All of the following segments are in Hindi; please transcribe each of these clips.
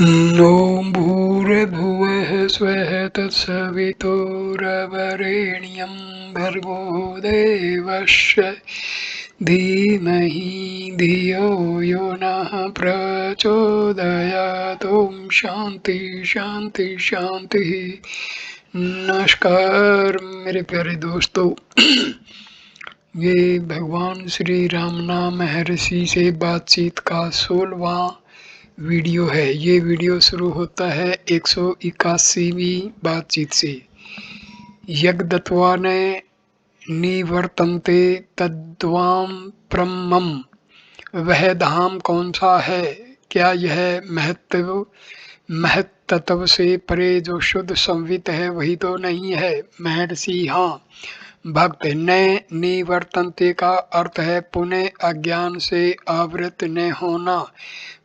ॐ भूर्भुवः स्वः तत्सवितुर्वरेण्यं भर्गो देवस्य धीमहि धियो यो नः प्रचोदयात्। ॐ शांति शांति शांति। नमस्कार मेरे प्यारे दोस्तों। ये भगवान श्री राम नाम महर्षि से बातचीत का 16वां वीडियो है। ये वीडियो शुरू होता है 181वीं बातचीत से। यज्ञदत्वा ने निवर्तन्ते तद्वाम ब्रह्मम, वह धाम कौन सा है? क्या यह महत्तत्व से परे जो शुद्ध संवित है वही तो नहीं है? महर्षि हाँ। भक्त न निवर्तन्ते का अर्थ है पुनः अज्ञान से आवृत न होना।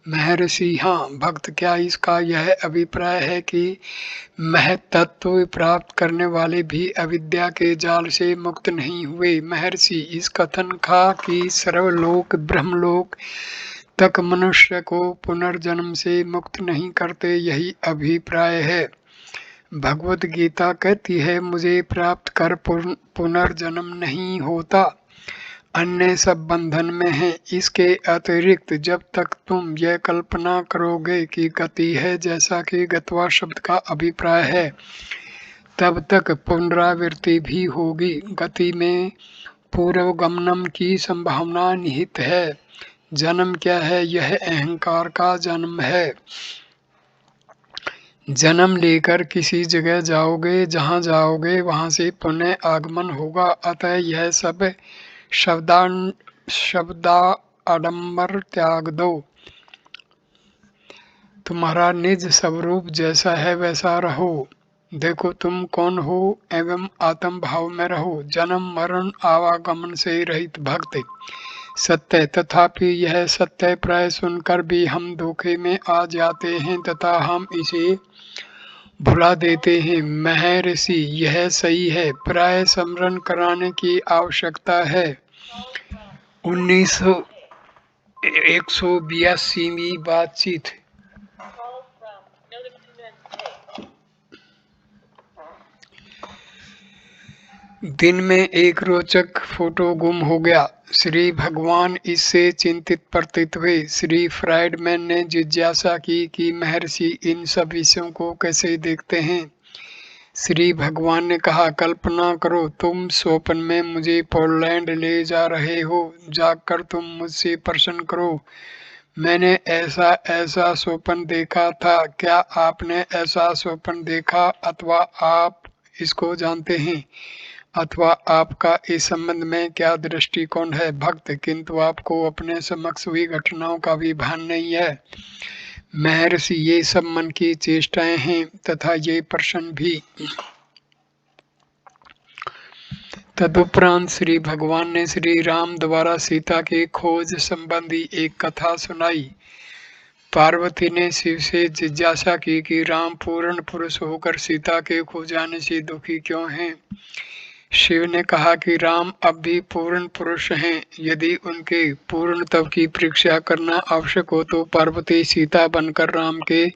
महर्षि हाँ। भक्त क्या इसका यह अभिप्राय है कि महत्तत्व प्राप्त करने वाले भी अविद्या के जाल से मुक्त नहीं हुए? महर्षि इस कथन का कि सर्वलोक ब्रह्मलोक तक मनुष्य को पुनर्जन्म से मुक्त नहीं करते, यही अभिप्राय है। भगवत गीता कहती है मुझे प्राप्त कर पुनर्जन्म नहीं होता, अन्य सब बंधन में है। इसके अतिरिक्त जब तक तुम यह कल्पना करोगे कि गति है, जैसा कि गत्वा शब्द का अभिप्राय है, तब तक पुनरावृत्ति भी होगी। गति में पूर्वगमनम की संभावना निहित है। जन्म क्या है? यह अहंकार का जन्म है। जन्म लेकर किसी जगह जाओगे, जहाँ जाओगे वहाँ से पुनः आगमन होगा। अतः यह सब शब्दाडंबर त्याग दो। तुम्हारा निज स्वरूप जैसा है वैसा रहो। देखो तुम कौन हो एवं आत्म भाव में रहो। जन्म मरण आवागमन से रहित भक्त सत्य। तथापि यह सत्य प्राय सुनकर भी हम धोखे में आ जाते हैं तथा हम इसे भुला देते हैं। महर्षि यह सही है, प्राय स्मरण कराने की आवश्यकता है। 182वीं बातचीत। दिन में एक रोचक फोटो गुम हो गया। श्री भगवान इससे चिंतित प्रतीत हुए। श्री फ्राइडमैन ने जिज्ञासा की कि महर्षि इन सब विषयों को कैसे देखते हैं। श्री भगवान ने कहा, कल्पना करो तुम स्वप्न में मुझे पोलैंड ले जा रहे हो। जागकर तुम मुझसे प्रश्न करो, मैंने ऐसा ऐसा स्वप्न देखा था। क्या आपने ऐसा स्वप्न देखा अथवा आप इसको जानते हैं अथवा आपका इस संबंध में क्या दृष्टिकोण है? भक्त किंतु आपको अपने समक्ष हुई घटनाओं का भी भान नहीं है। महर्षि ये सब मन की चेष्टाएं हैं तथा ये प्रश्न भी। तदुपरांत श्री भगवान ने श्री राम द्वारा सीता की खोज संबंधी एक कथा सुनाई। पार्वती ने शिव से जिज्ञासा की कि राम पूर्ण पुरुष होकर सीता के खो जाने से दुखी क्यों हैं। शिव ने कहा कि राम अब भी पूर्ण पुरुष हैं। यदि उनके पूर्णत्व की परीक्षा करना आवश्यक हो तो पार्वती सीता बनकर राम के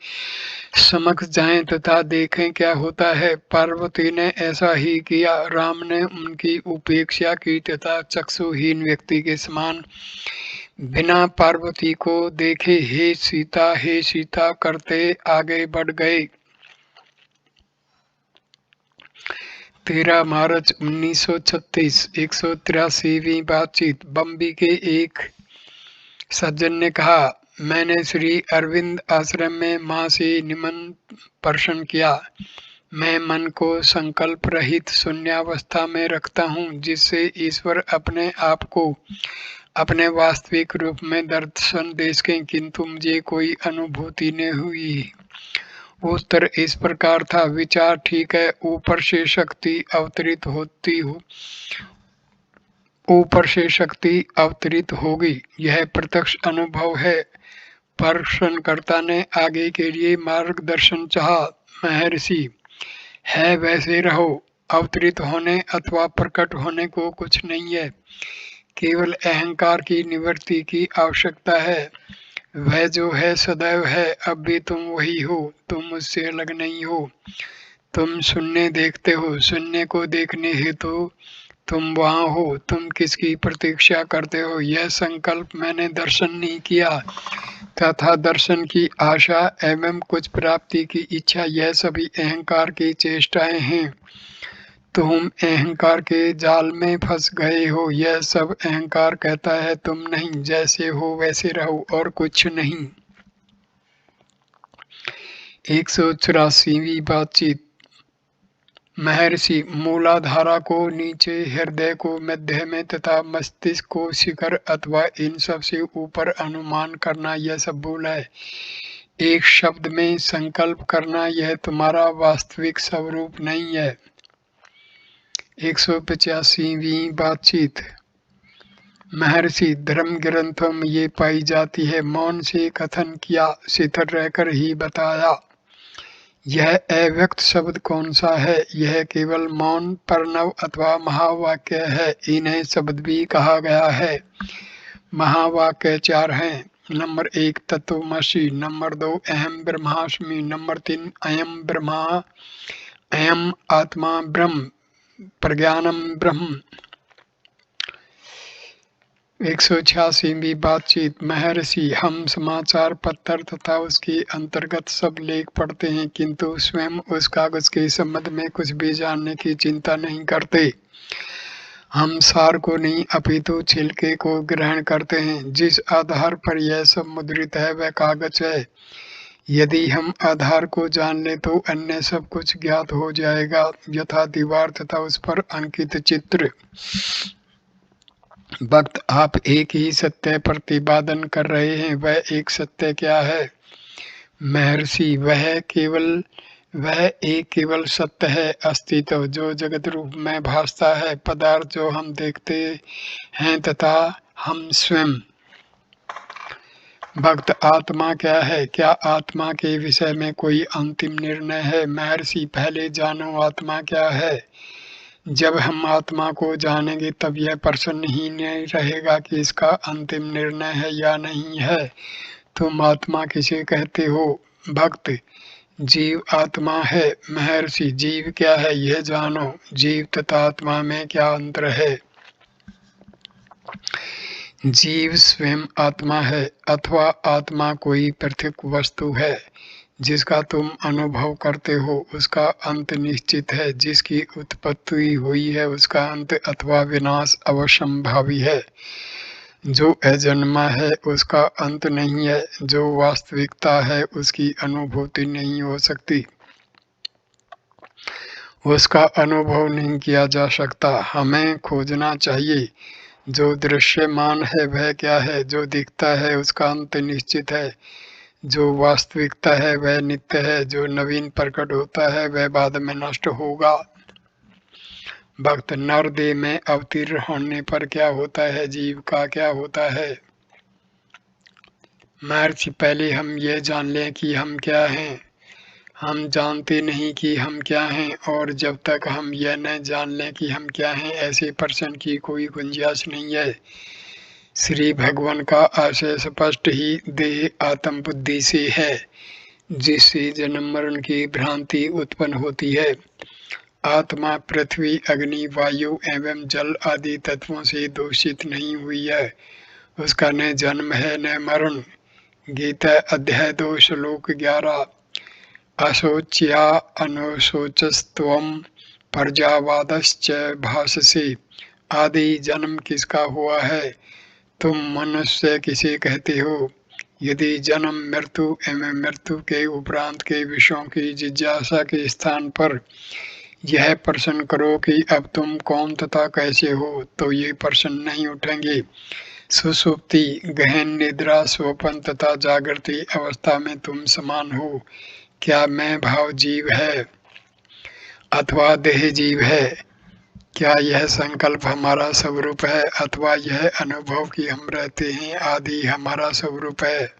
समक्ष जाएं तथा देखें क्या होता है। पार्वती ने ऐसा ही किया। राम ने उनकी उपेक्षा की तथा चक्षुहीन व्यक्ति के समान बिना पार्वती को देखे हे सीता करते आगे बढ़ गए। 13 मार्च 1936। 183वीं बातचीत। बम्बई के एक सज्जन ने कहा, मैंने श्री अरविंद आश्रम में माँ से निमन प्रश्न किया। मैं मन को संकल्प रहित शून्यावस्था में रखता हूँ, जिससे ईश्वर अपने आप को अपने वास्तविक रूप में दर्शन दे सकें, किंतु मुझे कोई अनुभूति नहीं हुई। उत्तर इस प्रकार था, विचार ठीक है, ऊपर से शक्ति अवतरित होगी, यह प्रत्यक्ष अनुभव है। प्रश्नकर्ता ने आगे के लिए मार्गदर्शन चाहा। महर्षि है वैसे रहो। अवतरित होने अथवा प्रकट होने को कुछ नहीं है, केवल अहंकार की निवृत्ति की आवश्यकता है। वह जो है सदैव है, अब भी तुम वही हो, तुम मुझसे अलग नहीं हो। तुम सुनने देखते हो, सुनने को देखने हेतु तुम वहाँ हो, तुम किसकी प्रतीक्षा करते हो? यह संकल्प मैंने दर्शन नहीं किया तथा दर्शन की आशा एवं कुछ प्राप्ति की इच्छा, यह सभी अहंकार की चेष्टाएं हैं। तुम अहंकार के जाल में फंस गए हो। यह सब अहंकार कहता है तुम नहीं, जैसे हो वैसे रहो और कुछ नहीं। 184वीं बातचीत। महर्षि, मूलाधारा को नीचे, हृदय को मध्य में तथा मस्तिष्क को शिखर अथवा इन सब से ऊपर अनुमान करना, यह सब भूल है। एक शब्द में संकल्प करना, यह तुम्हारा वास्तविक स्वरूप नहीं है। 185वीं बातचीत। महर्षि, धर्म ग्रंथों में ये पाई जाती है, मौन से कथन किया, शिथिल रहकर ही बताया। यह अव्यक्त शब्द कौन सा है? यह केवल मौन, प्रणव अथवा महावाक्य है। इन्हें शब्द भी कहा गया है। महावाक्य 4 हैं। नंबर 1 तत्वमसि, नंबर 2 अहम ब्रह्मास्मि, नंबर 3 अयम ब्रह्मा, अयम आत्मा ब्रह्म, प्रज्ञानम ब्रह्म। 186वीं बातचीत। महर्षि, हम समाचार पत्र तथा उसके अंतर्गत सब लेख पढ़ते हैं, किंतु स्वयं उस कागज के संबंध में कुछ भी जानने की चिंता नहीं करते। हम सार को नहीं अपितु छिलके को ग्रहण करते हैं। जिस आधार पर यह सब मुद्रित है वह कागज है। यदि हम आधार को जान ले तो अन्य सब कुछ ज्ञात हो जाएगा, यथा दीवार तथा उस पर अंकित चित्र। भक्त, आप एक ही सत्य प्रतिपादन कर रहे हैं, वह एक सत्य क्या है? महर्षि, वह एक केवल सत्य है, अस्तित्व जो जगत रूप में भासता है, पदार्थ जो हम देखते हैं तथा हम स्वयं। भक्त, आत्मा क्या है? क्या आत्मा के विषय में कोई अंतिम निर्णय है? महर्षि, पहले जानो आत्मा क्या है। जब हम आत्मा को जानेंगे तब यह प्रश्न ही नहीं रहेगा कि इसका अंतिम निर्णय है या नहीं है। तुम आत्मा किसे कहते हो? भक्त, जीव आत्मा है। महर्षि, जीव क्या है यह जानो। जीव तथा आत्मा में क्या अंतर है? जीव स्वयं आत्मा है अथवा आत्मा कोई पृथक वस्तु है जिसका तुम अनुभव करते हो, उसका अंत निश्चित है। जिसकी उत्पत्ति हुई है उसका अंत अथवा विनाश अवश्यंभावी है। जो अजन्मा है उसका अंत नहीं है। जो वास्तविकता है उसकी अनुभूति नहीं हो सकती, उसका अनुभव नहीं किया जा सकता। हमें खोजना चाहिए। जो दृश्यमान है वह क्या है? जो दिखता है उसका अंत निश्चित है। जो वास्तविकता है वह नित्य है। जो नवीन प्रकट होता है वह बाद में नष्ट होगा। भक्त, नर देह में अवतीर्ण होने पर क्या होता है? जीव का क्या होता है? महर्षि, पहले हम यह जान लें कि हम क्या हैं। हम जानते नहीं कि हम क्या हैं, और जब तक हम यह न जान लें कि हम क्या हैं, ऐसे प्रश्न की कोई गुंजाइश नहीं है। श्री भगवान का आशय स्पष्ट ही देह आत्म बुद्धि से है, जिससे जन्म मरण की भ्रांति उत्पन्न होती है। आत्मा पृथ्वी, अग्नि, वायु एवं जल आदि तत्वों से दूषित नहीं हुई है। उसका न जन्म है न मरण। गीता अध्याय 2 श्लोक 11। अशोच्या अनुशोचस्त्वं पर्यावादश्च भाषसे। आदि जन्म किसका हुआ है? तुम मनुष्य किसे कहते हो? यदि जन्म, मृत्यु एवं मृत्यु के उपरांत के विषयों की जिज्ञासा के स्थान पर यह प्रश्न करो कि अब तुम कौन तथा कैसे हो, तो ये प्रश्न नहीं उठेंगे। सुषुप्ति, गहन निद्रा, स्वप्न तथा जागृति अवस्था में तुम समान हो। क्या मैं भाव जीव है अथवा देह जीव है? क्या यह संकल्प हमारा स्वरूप है अथवा यह अनुभव कि हम रहते हैं आदि हमारा स्वरूप है?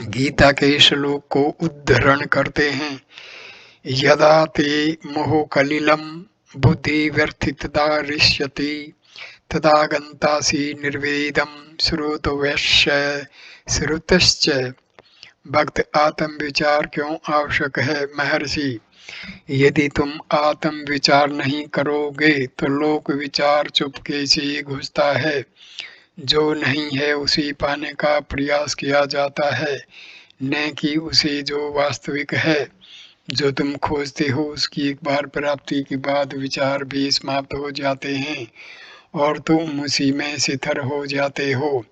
गीता के श्लोक को उद्धरण करते हैं। यदा ते मोह कलिलम बुद्धि व्यर्थितता ऋष्यति तदा गन्तासि निर्वेदं श्रोतव्यश्च श्रुतश्च। भक्त आत्म विचार क्यों आवश्यक है? महर्षि, यदि तुम आत्म विचार नहीं करोगे तो लोक विचार चुपके से घुसता है। जो नहीं है उसे पाने का प्रयास किया जाता है, न कि उसे जो वास्तविक है। जो तुम खोजते हो उसकी एक बार प्राप्ति के बाद विचार भी समाप्त हो जाते हैं और तुम उसी में स्थिर हो जाते हो।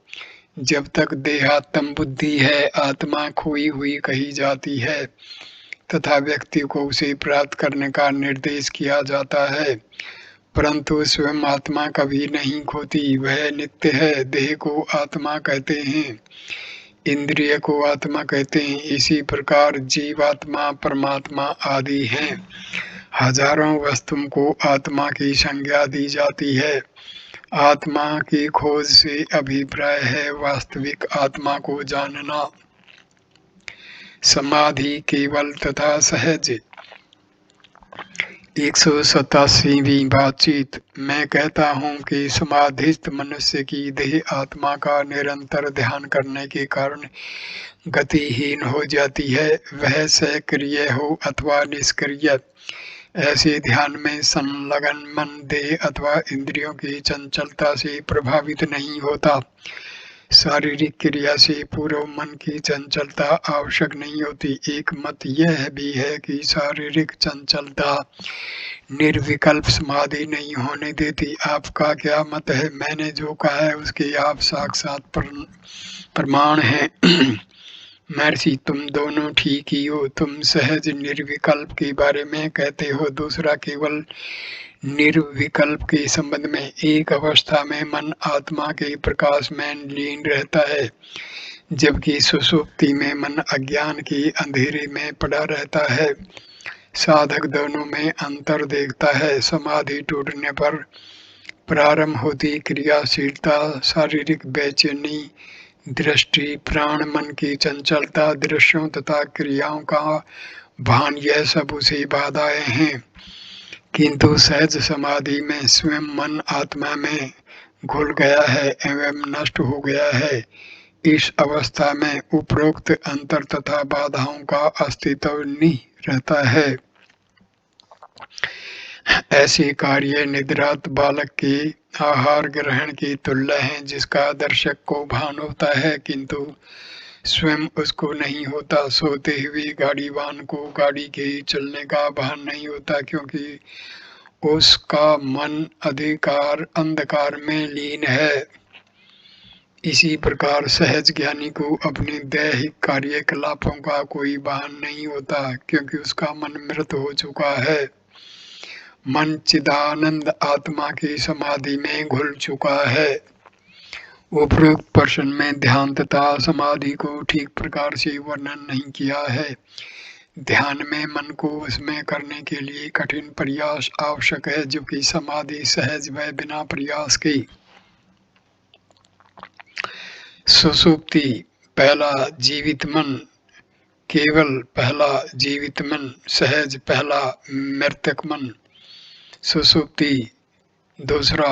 जब तक देहात्म बुद्धि है, आत्मा खोई हुई कही जाती है तथा व्यक्ति को उसे प्राप्त करने का निर्देश किया जाता है, परंतु स्वयं आत्मा कभी नहीं खोती, वह नित्य है। देह को आत्मा कहते हैं, इंद्रिय को आत्मा कहते हैं। इसी प्रकार जीवात्मा, परमात्मा आदि हैं। हजारों वस्तुओं को आत्मा की संज्ञा दी जाती है। आत्मा की खोज से अभिप्राय है वास्तविक आत्मा को जानना। समाधि केवल तथा सहज। 187वीं बातचीत। मैं कहता हूँ कि समाधिस्थ मनुष्य की देह आत्मा का निरंतर ध्यान करने के कारण गतिहीन हो जाती है। वह सक्रिय हो अथवा निष्क्रिय, ऐसे ध्यान में संलग्न मन देह अथवा इंद्रियों की चंचलता से प्रभावित नहीं होता। शारीरिक क्रिया से पूर्व मन की चंचलता आवश्यक नहीं होती। एक मत यह भी है कि शारीरिक चंचलता निर्विकल्प समाधि नहीं होने देती। आपका क्या मत है? मैंने जो कहा है उसके आप साक्षात प्रमाण हैं। महर्षि, तुम दोनों ठीक ही हो। तुम सहज निर्विकल्प के बारे में कहते हो, दूसरा केवल निर्विकल्प के संबंध में। एक अवस्था में मन आत्मा के प्रकाश में लीन रहता है, जबकि सुषुप्ति में मन अज्ञान के अंधेरे में पड़ा रहता है। साधक दोनों में अंतर देखता है। समाधि टूटने पर प्रारंभ होती क्रियाशीलता, शारीरिक बेचैनी, दृष्टि, प्राण, मन की चंचलता, दृश्यों तथा क्रियाओं का भान, यह सब उसे बाधाएं हैं। किंतु सहज समाधि में स्वयं मन आत्मा में घुल गया है एवं नष्ट हो गया है। इस अवस्था में उपरोक्त अंतर तथा बाधाओं का अस्तित्व नहीं रहता है। ऐसे कार्य निद्रात बालक के आहार ग्रहण की तुल्य हैं, जिसका दर्शक को भान होता है किंतु स्वयं उसको नहीं होता। सोते हुए गाड़ीवान को गाड़ी के चलने का भान नहीं होता, क्योंकि उसका मन अंधकार में लीन है। इसी प्रकार सहज ज्ञानी को अपने दैहिक कार्यकलापों का कोई भान नहीं होता, क्योंकि उसका मन मृत हो चुका है। मन चिदानंद आत्मा की समाधि में घुल चुका है। उपरोक्त प्रश्न में ध्यान तथा समाधि को ठीक प्रकार से वर्णन नहीं किया है। ध्यान में मन को उसमें करने के लिए कठिन प्रयास आवश्यक है, जबकि समाधि सहज व बिना प्रयास की। सुषुप्ति पहला जीवित मन, केवल पहला जीवित मन, सहज पहला मृतक मन। सुषुप्ति दूसरा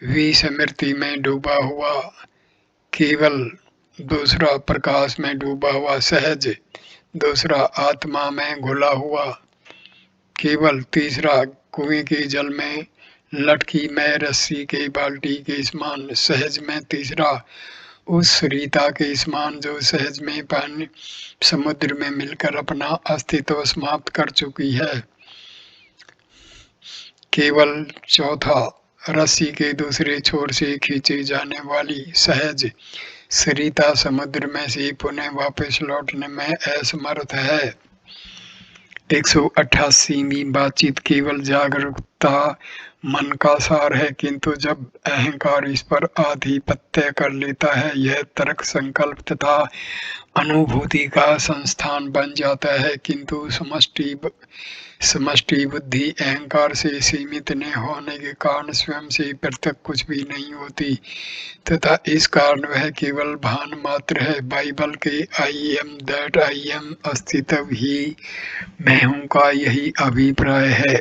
विस्मृति में डूबा हुआ, केवल दूसरा प्रकाश में डूबा हुआ सहज, दूसरा आत्मा में घुला हुआ केवल, तीसरा कुएं के जल में लटकी में रस्सी के बाल्टी के समान सहज में, तीसरा उस रीता के समान जो सहज में पानी समुद्र में मिलकर अपना अस्तित्व समाप्त कर चुकी है, केवल चौथा रस्सी के दूसरे छोर से खींची जाने वाली सहज सरिता समुद्र में से पुनः वापस लौटने में असमर्थ है। 188वीं बातचीत। केवल जागरूकता मन का सार है, किंतु जब अहंकार इस पर आधिपत्य कर लेता है, यह तर्क, संकल्प तथा अनुभूति का संस्थान बन जाता है। किंतु समष्टि बुद्धि अहंकार से सीमित न होने के कारण स्वयं से पृथक कुछ भी नहीं होती तथा इस कारण वह केवल भान मात्र है। बाइबल के I am that I am अस्तित्व ही मैं हूँ का यही अभिप्राय है।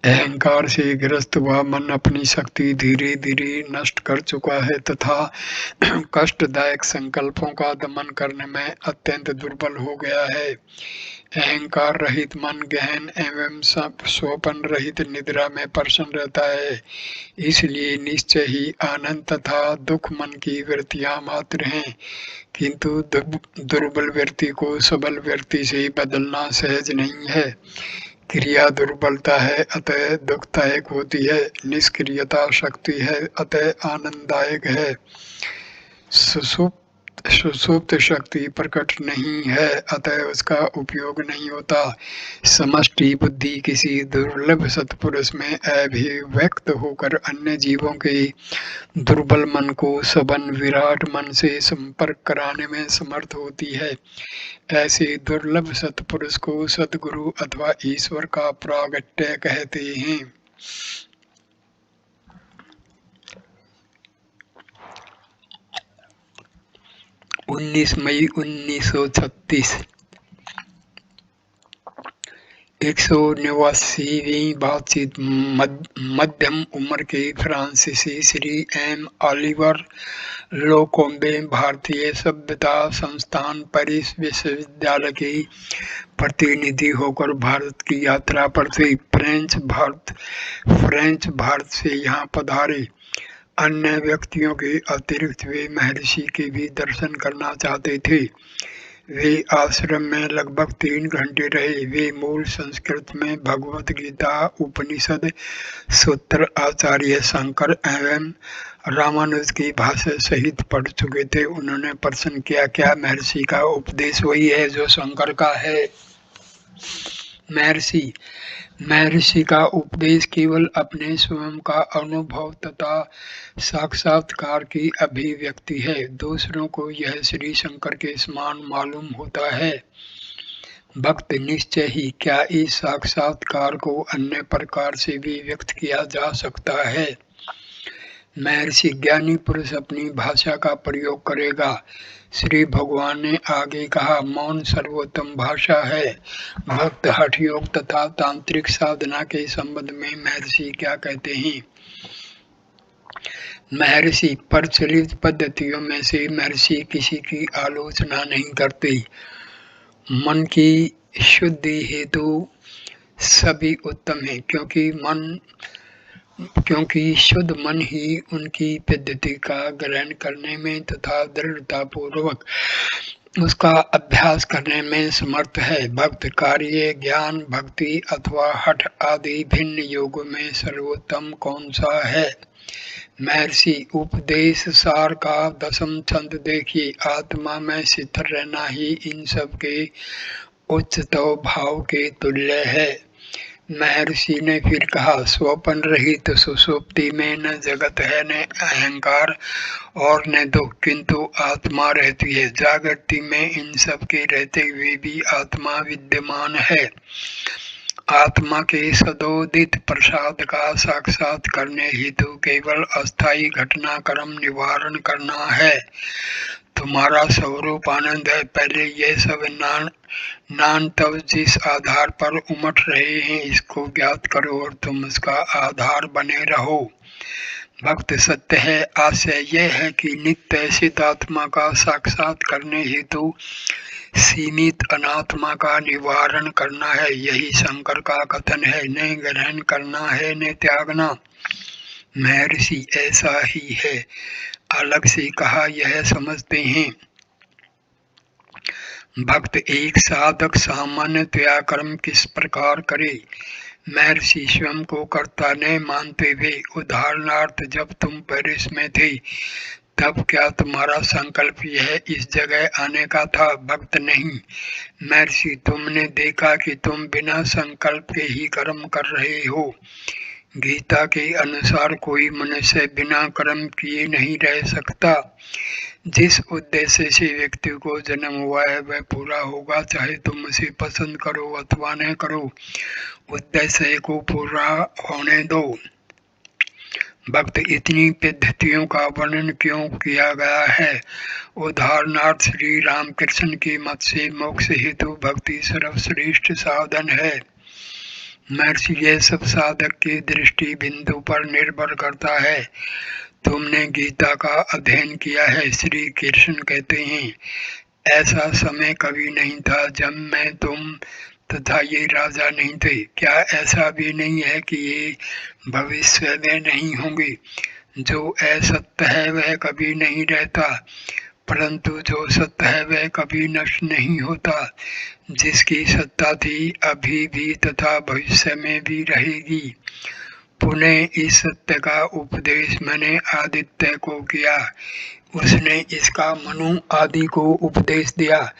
अहंकार से ग्रस्त हुआ मन अपनी शक्ति धीरे धीरे नष्ट कर चुका है तथा कष्टदायक संकल्पों का दमन करने में अत्यंत दुर्बल हो गया है। अहंकार रहित मन गहन एवं स्वपन रहित निद्रा में प्रसन्न रहता है। इसलिए निश्चय ही आनंद तथा दुख मन की वृत्तियां मात्र हैं, किंतु दुर्बल व्यक्ति को सबल व्यक्ति से बदलना सहज नहीं है। क्रिया दुर्बलता है अतः दुखदायक होती है, निष्क्रियता शक्ति है अतः आनंददायक है। सुसुप्त शक्ति प्रकट नहीं है अतः उसका उपयोग नहीं होता। समष्टि बुद्धि किसी दुर्लभ सत्पुरुष में अभिव्यक्त होकर अन्य जीवों के दुर्बल मन को सबन विराट मन से संपर्क कराने में समर्थ होती है। ऐसे दुर्लभ सत्पुरुष को सद्गुरु अथवा ईश्वर का प्रागट्य कहते हैं। 19 मई 1936 189वीं बातचीत मध्यम उम्र के फ्रांसीसी श्री एम ऑलिवर लोकोम्बे भारतीय सभ्यता संस्थान पेरिस विश्वविद्यालय के प्रतिनिधि होकर भारत की यात्रा पर थे। फ्रेंच भारत से यहाँ पधारे। अन्य व्यक्तियों के अतिरिक्त वे महर्षि के भी दर्शन करना चाहते थे। वे आश्रम में लगभग 3 घंटे रहे। वे मूल संस्कृत में भगवत गीता, उपनिषद, सूत्र आचार्य शंकर एवं रामानुज की भाषा सहित पढ़ चुके थे। उन्होंने प्रश्न किया, क्या महर्षि का उपदेश वही है जो शंकर का है? महर्षि का उपदेश केवल अपने स्वयं का अनुभव तथा साक्षात्कार की अभिव्यक्ति है। दूसरों को यह श्री शंकर के समान मालूम होता है। भक्त निश्चय ही क्या इस साक्षात्कार को अन्य प्रकार से भी व्यक्त किया जा सकता है? महर्षि ज्ञानी पुरुष अपनी भाषा का प्रयोग करेगा। श्री भगवान ने आगे कहा, मौन सर्वोत्तम भाषा है। भक्त हठ योग तथा तांत्रिक साधना के संबंध में महर्षि क्या कहते हैं? महर्षि प्रचलित पद्धतियों में से महर्षि किसी की आलोचना नहीं करते। मन की शुद्धि हेतु सभी उत्तम है, क्योंकि शुद्ध मन ही उनकी पद्धति का ग्रहण करने में तथा दृढ़ता पूर्वक उसका अभ्यास करने में समर्थ है। भक्त कार्य, ज्ञान, भक्ति अथवा हठ आदि भिन्न योगों में सर्वोत्तम कौन सा है? महर्षि उपदेश सार का 10वां छंद देखिए। आत्मा में स्थिर रहना ही इन सब के उच्चतम भाव के तुल्य है। महर्षि ने फिर कहा, स्वपन रहित सुषुप्ति में न जगत है, न अहंकार और न दुख, किंतु आत्मा रहती है। जागृति में इन सब के रहते हुए भी आत्मा विद्यमान है। आत्मा के सदोदित प्रसाद का साक्षात करने हेतु केवल अस्थायी घटनाक्रम निवारण करना है। तुम्हारा स्वरूप आनंद है। पहले ये सब नान तब जिस आधार पर उमड़ रहे हैं इसको ज्ञात करो और तुम उसका आधार बने रहो। भक्त सत्य है। आशय यह है कि नित्य सिद्ध आत्मा का साक्षात करने हेतु सीमित अनात्मा का निवारण करना है। यही शंकर का कथन है, न ग्रहण करना है न त्यागना। महर्षि ऐसा ही है। अलग से कहा यह समझते हैं। भक्त एक साधक सामान्यतया कर्म किस प्रकार करे? महर्षि स्वयं को कर्ता न मानते हुए, उदाहरणार्थ जब तुम पेरिस में थे तब क्या तुम्हारा संकल्प यह इस जगह आने का था? भक्त नहीं। महर्षि तुमने देखा कि तुम बिना संकल्प के ही कर्म कर रहे हो। गीता के अनुसार कोई मनुष्य बिना कर्म किए नहीं रह सकता। जिस उद्देश्य से व्यक्ति को जन्म हुआ है वह पूरा होगा, चाहे तुम उसे पसंद करो अथवा न करो। उद्देश्य को पूरा होने दो। भक्त इतनी पद्धतियों का वर्णन क्यों किया गया है? उदाहरणार्थ श्री रामकृष्ण के मत से मोक्ष हेतु भक्ति सर्वश्रेष्ठ साधन है। महर्षि यह सब साधक की दृष्टि बिंदु पर निर्भर करता है। तुमने गीता का अध्ययन किया है। श्री कृष्ण कहते हैं, ऐसा समय कभी नहीं था जब मैं, तुम तथा ये राजा नहीं थे। क्या ऐसा भी नहीं है कि ये भविष्य में नहीं होंगे? जो असत्य है वह कभी नहीं रहता, परंतु जो सत्य है वह कभी नष्ट नहीं होता। जिसकी सत्ता थी, अभी भी तथा भविष्य में भी रहेगी। पुनः इस सत्य का उपदेश मैंने आदित्य को किया। उसने इसका मनु आदि को उपदेश दिया।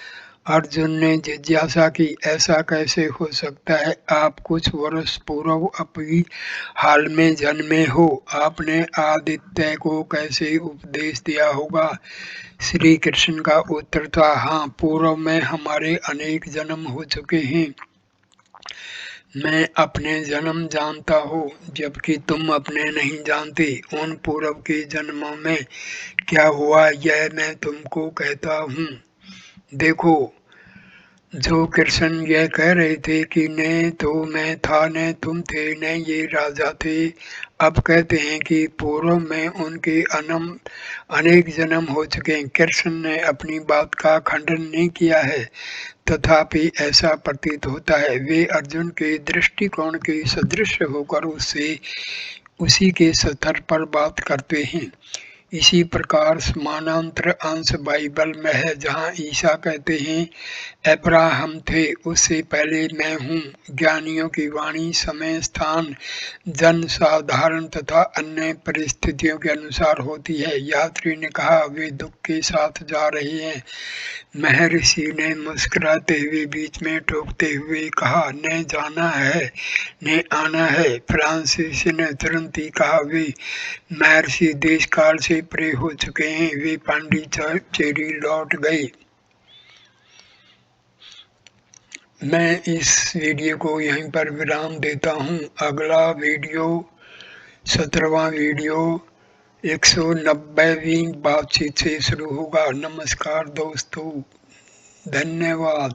अर्जुन ने जिज्ञासा की, ऐसा कैसे हो सकता है? आप कुछ वर्ष पूर्व अपनी हाल में जन्मे हो, आपने आदित्य को कैसे उपदेश दिया होगा? श्री कृष्ण का उत्तर था, हाँ, पूर्व में हमारे अनेक जन्म हो चुके हैं। मैं अपने जन्म जानता हूँ, जबकि तुम अपने नहीं जानते। उन पूर्व के जन्मों में क्या हुआ यह मैं तुमको कहता हूँ। देखो, जो कृष्ण यह कह रहे थे कि न तो मैं था, न तुम थे, न ये राजा थे, अब कहते हैं कि पूर्व में उनके अनेक जन्म हो चुके हैं। कृष्ण ने अपनी बात का खंडन नहीं किया है, तथापि ऐसा प्रतीत होता है वे अर्जुन के दृष्टिकोण के सदृश होकर उसी के स्तर पर बात करते हैं। इसी प्रकार समानांतर अंश बाइबल में है, जहाँ ईसा कहते हैं, अब्राहम थे, उससे पहले मैं हूँ। ज्ञानियों की वाणी समय, स्थान, जन साधारण तथा अन्य परिस्थितियों के अनुसार होती है। यात्री ने कहा, वे दुख के साथ जा रहे हैं। महर्षि ने मुस्कुराते हुए बीच में टोकते हुए कहा, न जाना है न आना है। फ्रांसिस ने तुरंत ही कहा, वे महर्षि देश काल से परे हो चुके हैं, वे पांडिचेरी लौट गए। मैं इस वीडियो को यहीं पर विराम देता हूँ। अगला वीडियो 17वां वीडियो 190वीं बातचीत से शुरू होगा। नमस्कार दोस्तों, धन्यवाद।